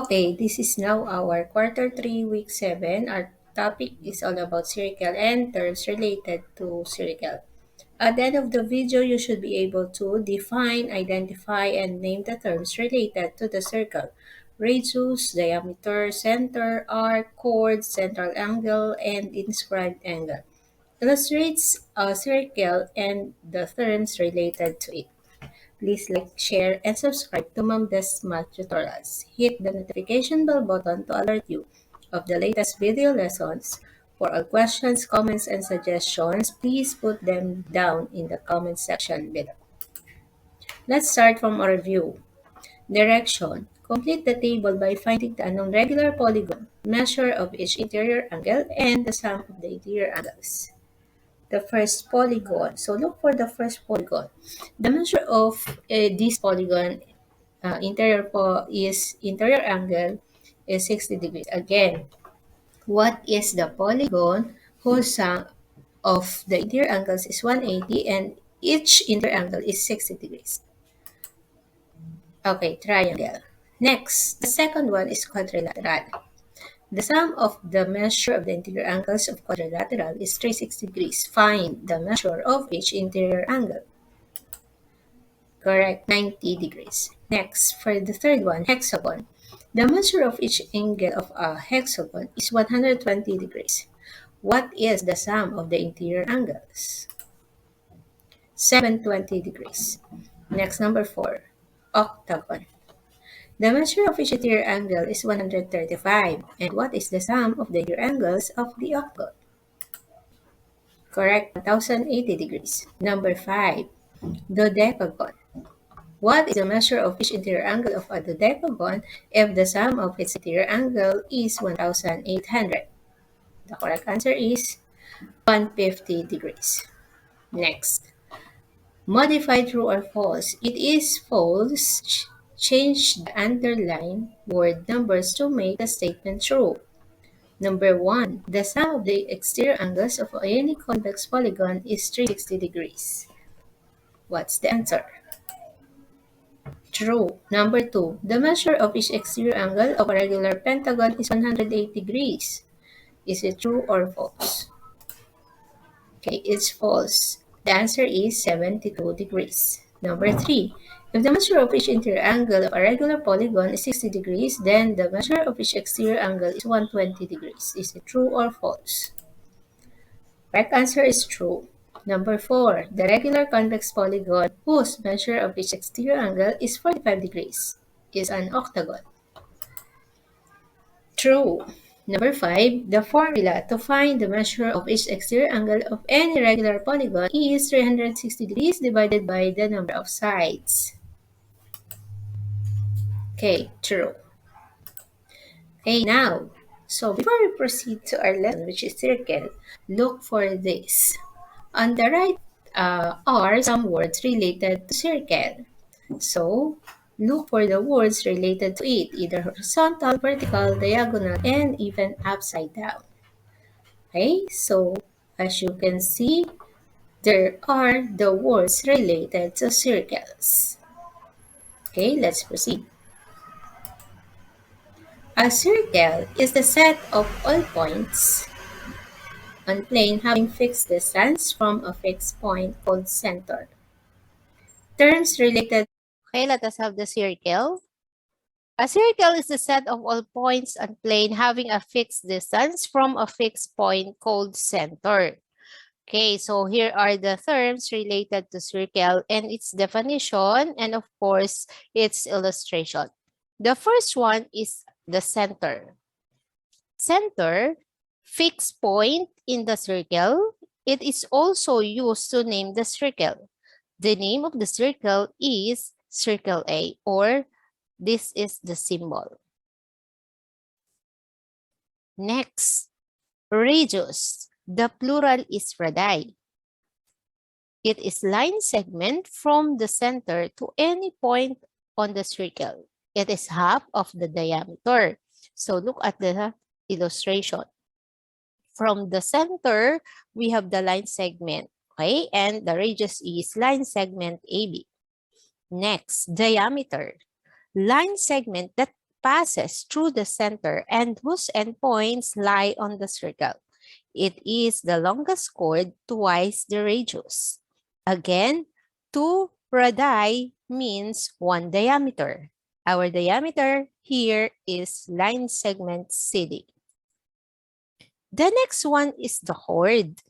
Okay, this is now our quarter 3, week 7. Our topic is all about circle and terms related to circle. At the end of the video, you should be able to define, identify, and name the terms related to the circle. Radius, diameter, center, arc, chord, central angle, and inscribed angle. Illustrates a circle and the terms related to it. Please like, share, and subscribe to Ma'am Des Math Tutorials. Hit the notification bell button to alert you of the latest video lessons. For all questions, comments, and suggestions, please put them down in the comment section below. Let's start from our review. Direction. Complete the table by finding the unknown regular polygon, measure of each interior angle, and the sum of the interior angles. The first polygon. So look for the first polygon. The measure of this polygon interior angle is 60 degrees. Again, what is the polygon whose sum of the interior angles is 180 and each interior angle is 60 degrees? Okay, triangle. Next, the second one is quadrilateral. The sum of the measure of the interior angles of quadrilateral is 360 degrees. Find the measure of each interior angle. Correct, 90 degrees. Next, for the third one, hexagon. The measure of each angle of a hexagon is 120 degrees. What is the sum of the interior angles? 720 degrees. Next, number 4, octagon. The measure of each interior angle is 135. And what is the sum of the interior angles of the octagon? Correct, 1080 degrees. Number 5, dodecagon. What is the measure of each interior angle of a dodecagon if the sum of its interior angle is 1,800? The correct answer is 150 degrees. Next, modify true or false. It is false. Change the underlined word numbers to make the statement true. Number 1, the sum of the exterior angles of any convex polygon is 360 degrees. What's the answer? True. Number 2, the measure of each exterior angle of a regular pentagon is 180 degrees. Is it true or false? Okay, it's false. The answer is 72 degrees. Number 3, if the measure of each interior angle of a regular polygon is 60 degrees, then the measure of each exterior angle is 120 degrees. Is it true or false? Correct answer is true. Number 4, the regular convex polygon whose measure of each exterior angle is 45 degrees is an octagon. True. Number 5, the formula to find the measure of each exterior angle of any regular polygon is 360 degrees divided by the number of sides. Okay, true. Okay, now, so before we proceed to our lesson, which is circle, look for this. On the right are some words related to circle. So, look for the words related to it, either horizontal, vertical, diagonal, and even upside down. Okay, so as you can see, there are the words related to circles. Okay, let's proceed. A circle is the set of all points on plane having fixed distance from a fixed point called center. Terms related. Okay, let us have the circle. A circle is the set of all points on plane having a fixed distance from a fixed point called center. Okay, so here are the terms related to circle and its definition and of course its illustration. The first one is the center. Center, fixed point in the circle. It is also used to name the circle. The name of the circle is circle A, or this is the symbol. Next, radius. The plural is radii. It is line segment from the center to any point on the circle. It is half of the diameter. So look at the illustration. From the center, we have the line segment, okay? And the radius is line segment AB. Next, diameter. Line segment that passes through the center and whose endpoints lie on the circle. It is the longest chord twice the radius. Again, 2 radii means 1 diameter. Our diameter here is line segment CD. The next one is the chord.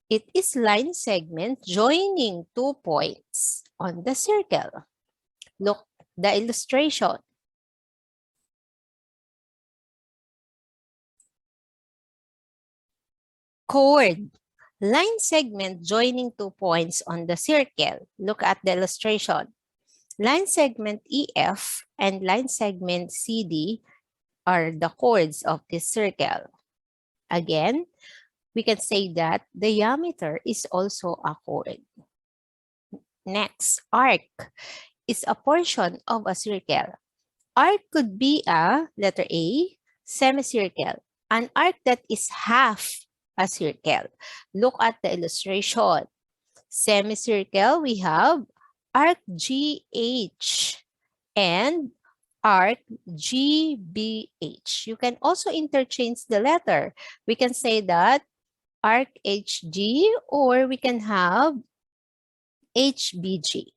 It is line segment joining 2 points on the circle. Look at the illustration. Chord. Line segment joining 2 points on the circle. Look at the illustration. Line segment EF and line segment CD are the chords of this circle. Again, we can say that diameter is also a chord. Next, arc is a portion of a circle. Arc could be a, letter A, semicircle, an arc that is half a circle. Look at the illustration. Semicircle, we have arc GH and arc GBH. You can also interchange the letter. We can say that arc HG or we can have HBG.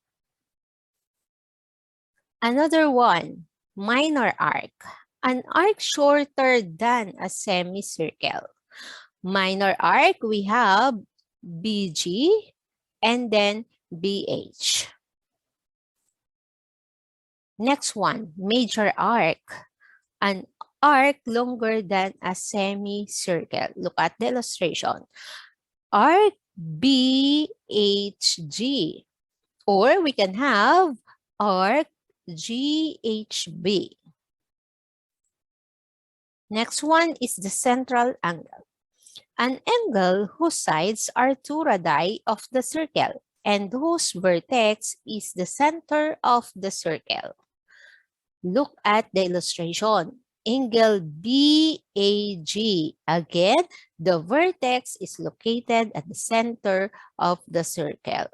Another one, minor arc. An arc shorter than a semicircle. Minor arc, we have BG and then BH. Next one, major arc. An arc longer than a semicircle. Look at the illustration. Arc BHG. Or we can have arc GHB. Next one is the central angle. An angle whose sides are 2 radii of the circle and whose vertex is the center of the circle. Look at the illustration. Angle BAG. Again, the vertex is located at the center of the circle.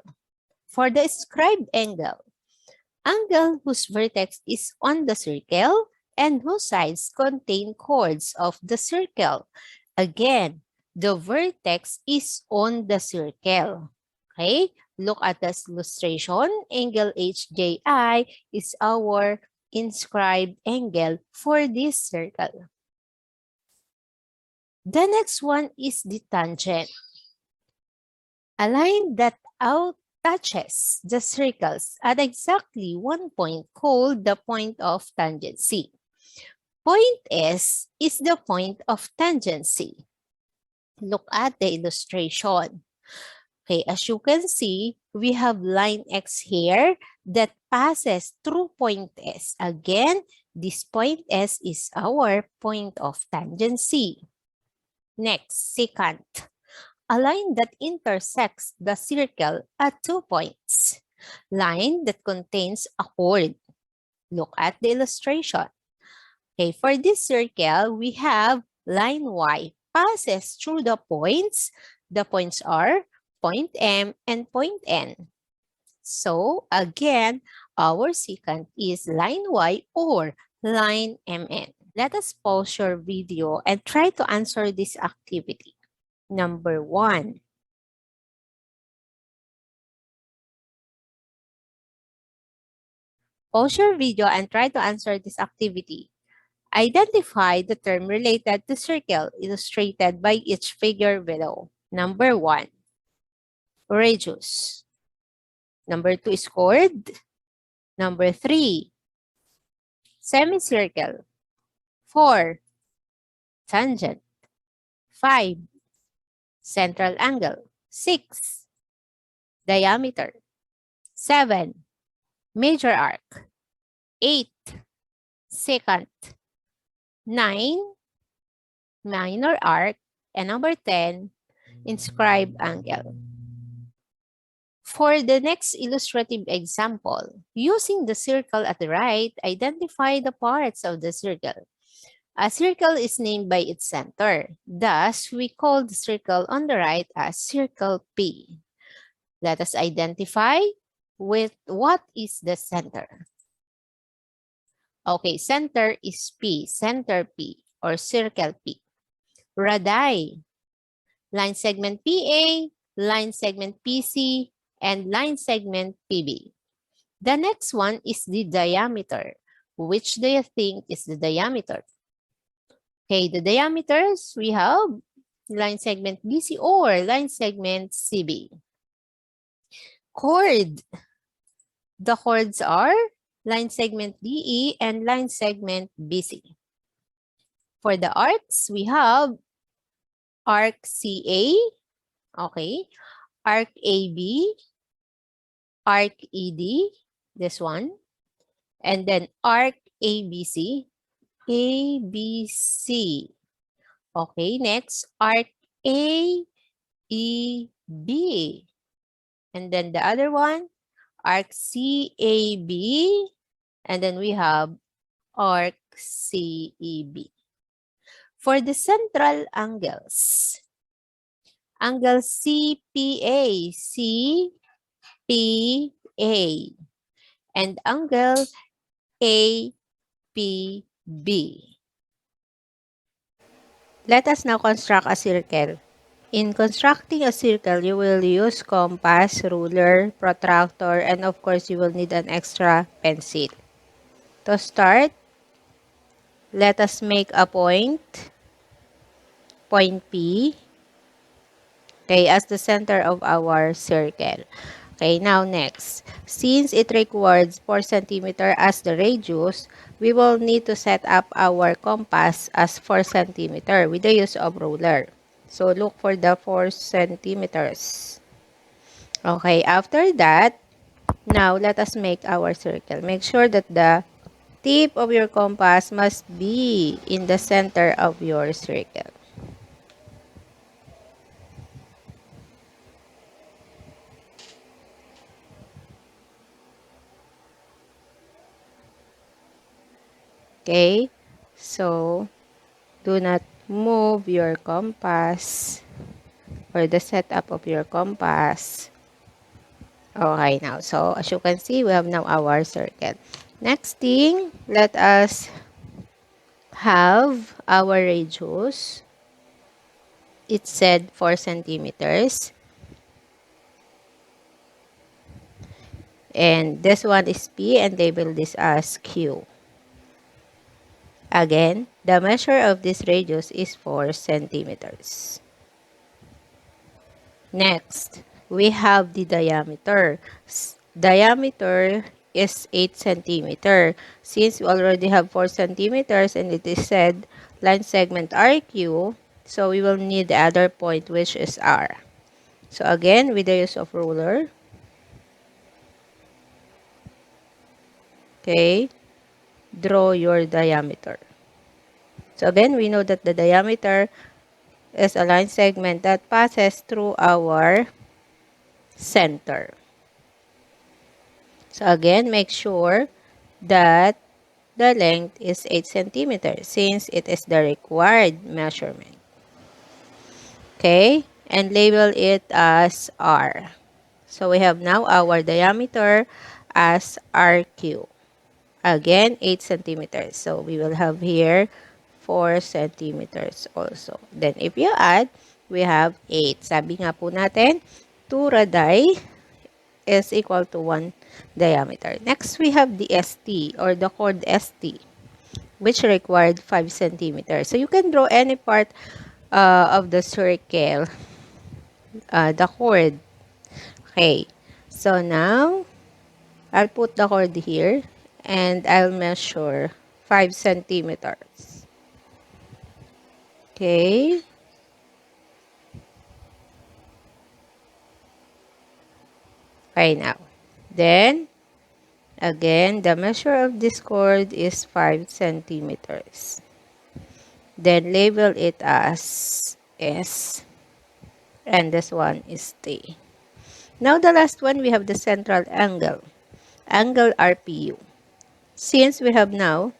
For the described angle whose vertex is on the circle and whose sides contain chords of the circle. Again, the vertex is on the circle. Okay, look at this illustration. Angle HJI is our inscribed angle for this circle. The next one is the tangent. A line that touches the circles at exactly one point called the point of tangency. Point S is the point of tangency. Look at the illustration. Okay, as you can see, we have line X here that passes through point S. Again, this point S is our point of tangency. Next, secant. A line that intersects the circle at 2 points. Line that contains a chord. Look at the illustration. Okay, for this circle, we have line Y passes through the points. The points are point M and point N. So, again, our secant is line Y or line MN. Let us pause your video and try to answer this activity. Number 1. Pause your video and try to answer this activity. Identify the term related to circle illustrated by each figure below. Number 1, radius. Number 2 is chord. Number 3, semicircle. 4, tangent. 5, central angle. 6, diameter. 7, major arc. 8, secant. 9, minor arc. And number 10, inscribed angle. For the next illustrative example, using the circle at the right, identify the parts of the circle. A circle is named by its center. Thus, we call the circle on the right as circle P. Let us identify with what is the center. Okay, center is P, center P, or circle P. Radii, line segment PA, line segment PC, and line segment PB. The next one is the diameter. Which do you think is the diameter? Okay, the diameters, we have line segment BC or line segment CB. Chord. The chords are line segment DE and line segment BC. For the arcs, we have arc CA, okay, arc AB, arc ED, this one, and then arc ABC, ABC. Okay, next, arc AEB. And then the other one, arc CAB, and then we have arc CEB. For the central angles, angle CPA, CPA, and angle APB. Let us now construct a circle. In constructing a circle, you will use compass, ruler, protractor, and of course, you will need an extra pencil. To start, let us make a point P, okay, as the center of our circle. Okay, now next, since it requires 4 centimeter as the radius, we will need to set up our compass as 4 centimeter with the use of ruler. So look for the 4 centimeters. Okay, after that, now let us make our circle. Make sure that the tip of your compass must be in the center of your circle. Okay, so do not move your compass or the setup of your compass. Okay, now, so as you can see, we have now our circle. Next thing, let us have our radius. It said 4 centimeters. And this one is P and label this as Q. Again, the measure of this radius is 4 centimeters. Next, we have the diameter. Diameter is 8 centimeter. Since we already have 4 centimeters and it is said line segment RQ, so we will need the other point which is R. So again, with the use of ruler, okay, draw your diameter. So again, we know that the diameter is a line segment that passes through our center. So again, make sure that the length is 8 centimeters since it is the required measurement. Okay, and label it as R. So we have now our diameter as RQ. Again, 8 centimeters. So we will have here 4 centimeters also. Then if you add, we have 8. Sabi nga po natin, 2 radii is equal to 1 diameter. Next, we have the ST or the chord ST, which required 5 centimeters. So you can draw any part of the circle, the chord. Okay, so now I'll put the chord here and I'll measure 5 centimeters. Okay. Okay, now. Then, again, the measure of this chord is 5 centimeters. Then, label it as S. And this one is T. Now, the last one, we have the central angle. Angle RPU. Since we have now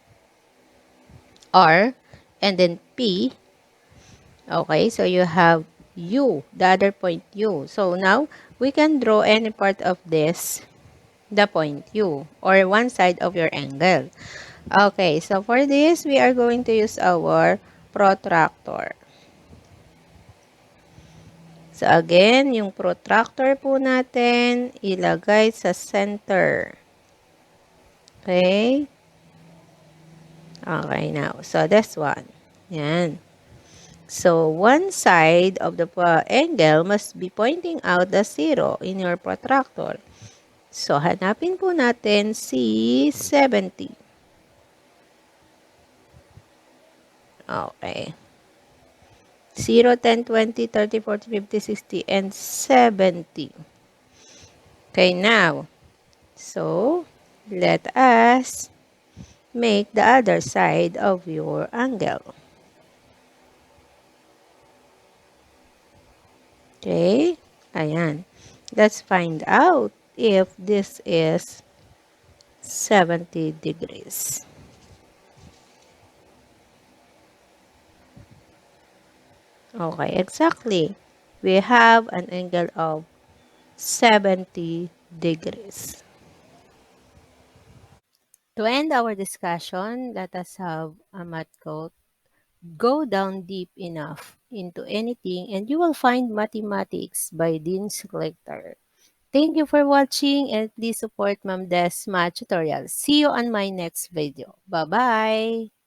R and then P, okay, so you have U, the other point U. So now, we can draw any part of this, the point U, or one side of your angle. Okay, so for this, we are going to use our protractor. So again, yung protractor po natin, ilagay sa center. Okay? Okay, now. So this one. Yan. So one side of the angle must be pointing out the zero in your protractor. So hanapin po natin si 70. Okay. 0, 10, 20, 30, 40, 50, 60, and 70. Okay, now, so let us make the other side of your angle. Okay, ayan. Let's find out if this is 70 degrees. Okay, exactly. We have an angle of 70 degrees. To end our discussion, let us have a math quote. Go down deep enough into anything and you will find Mathematics by Dean Schlechter. Thank you for watching and please support Ma'am Des Math Tutorial. See you on my next video. Bye-bye!